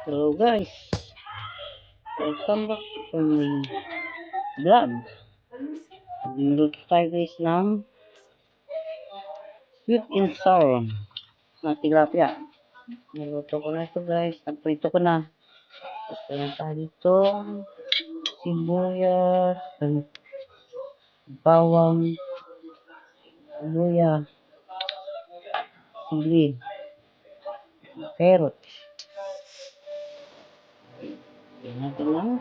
Hello guys, welcome back to my vlog. Niluto tayo guys ng sweet and sour na tilapia. Niluto ko na ito guys, nagprito ko na. Tapos na tayo dito, sibuyas, bawang, luya, sili, carrots. Yan natin lang.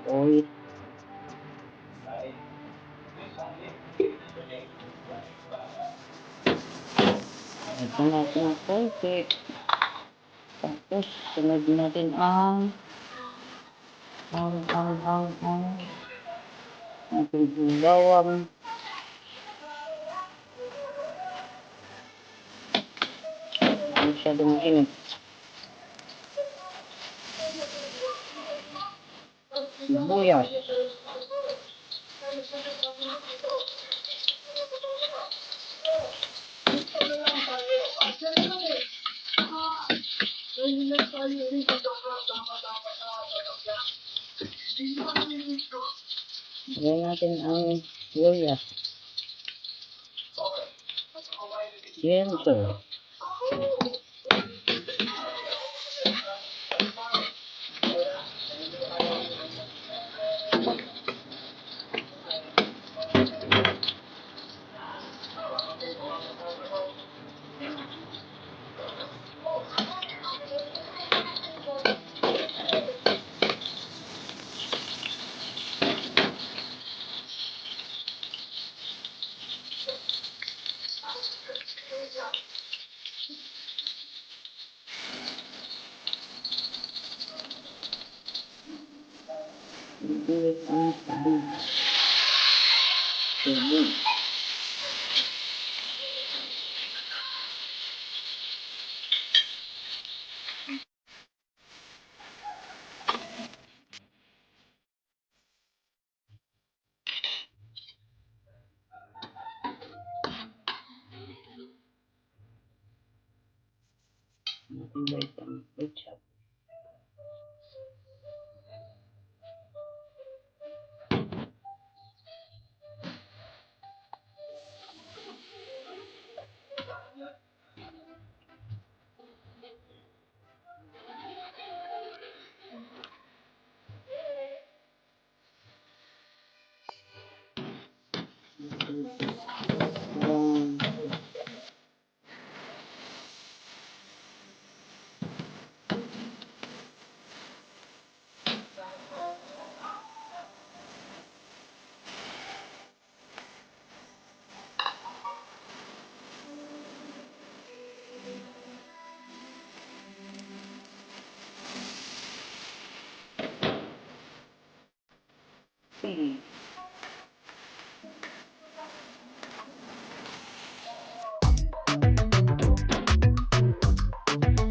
Oil. Ito natin ang konti. Tapos, sunod natin ang ating bawang. Masyadong init. Sibuyas. Lagyan natin ang luya. Siyempre. Ulit ang tubig. Tubig. Natin guys ang ketchup.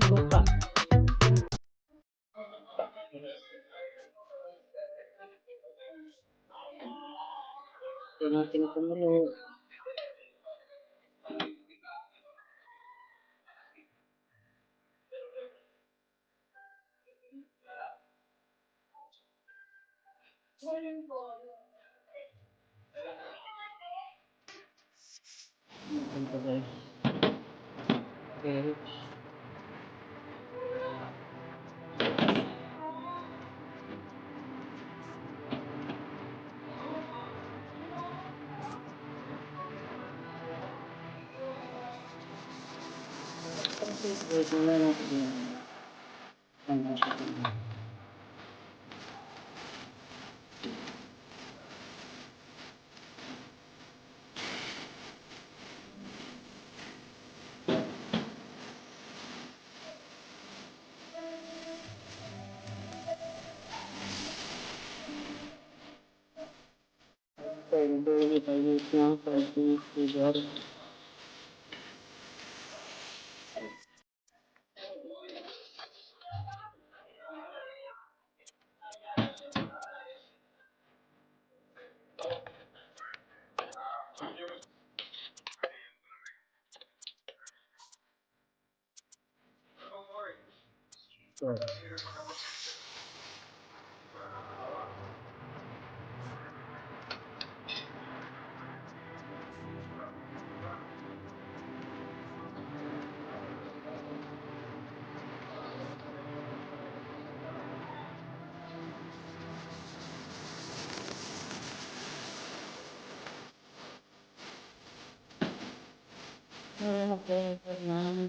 Suka. Ito natin kumulo. Ito guys. Okay. Wait muna natin yan. Hanggang siya tingnan. Pwede tayo na pag-ibig. So, okay na.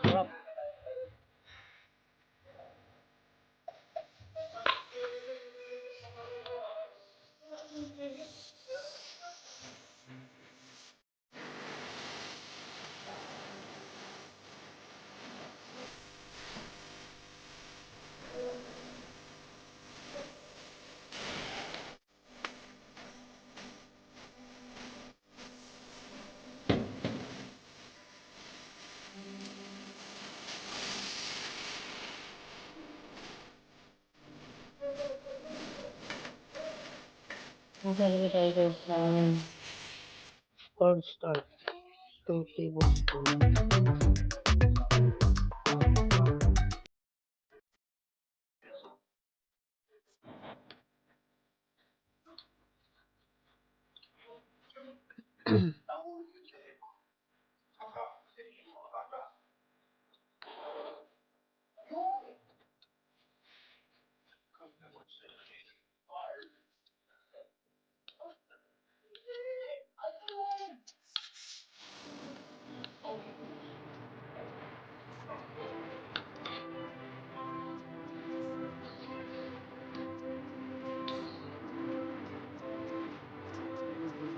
Sarap. Masalagay tayo ng cornstarch. 2 tablespoons.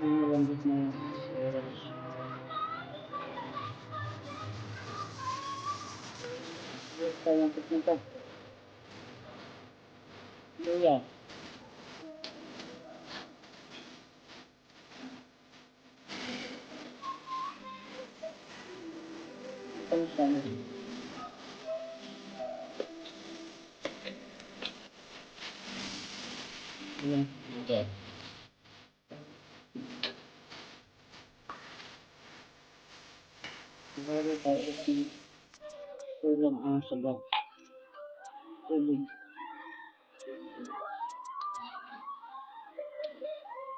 Malambot na yung sibuyas. Tayo ng paminta. Luya. Pansan. Ayan. Okay. Bago tayo tulang ang sagat. Tubig.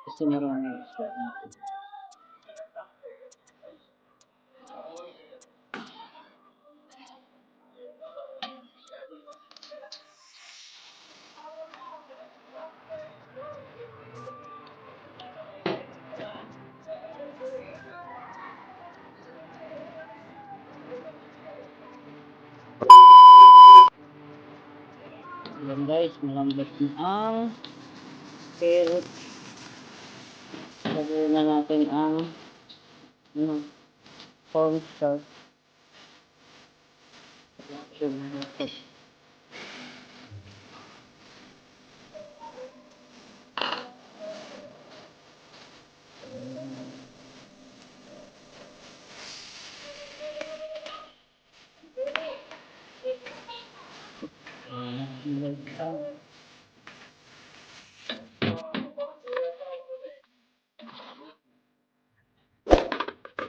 Kasi marami isda natin. Ayan guys, malambot na ang carrot. Lagyan na natin ang cornstarch.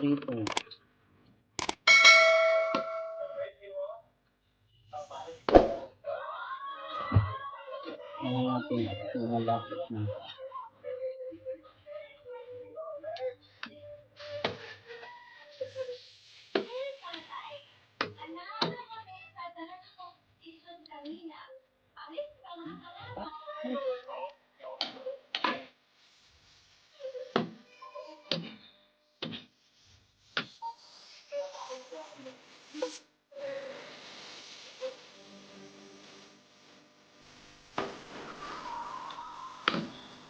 Prito. Ayan natin, malapit na.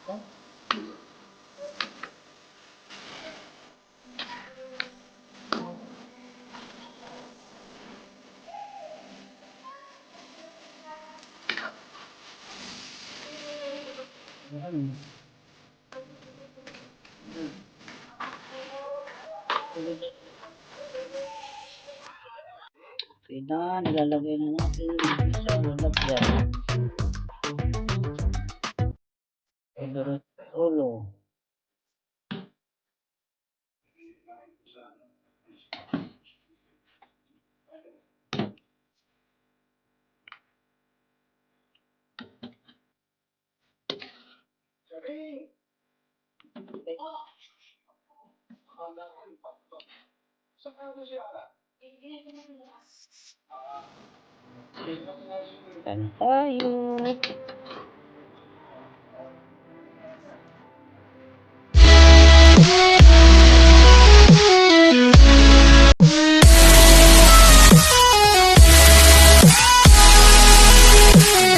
Ayan. Okay na, nilalagay na natin yung isang lelapia. Favorite ulo. Yan tayo.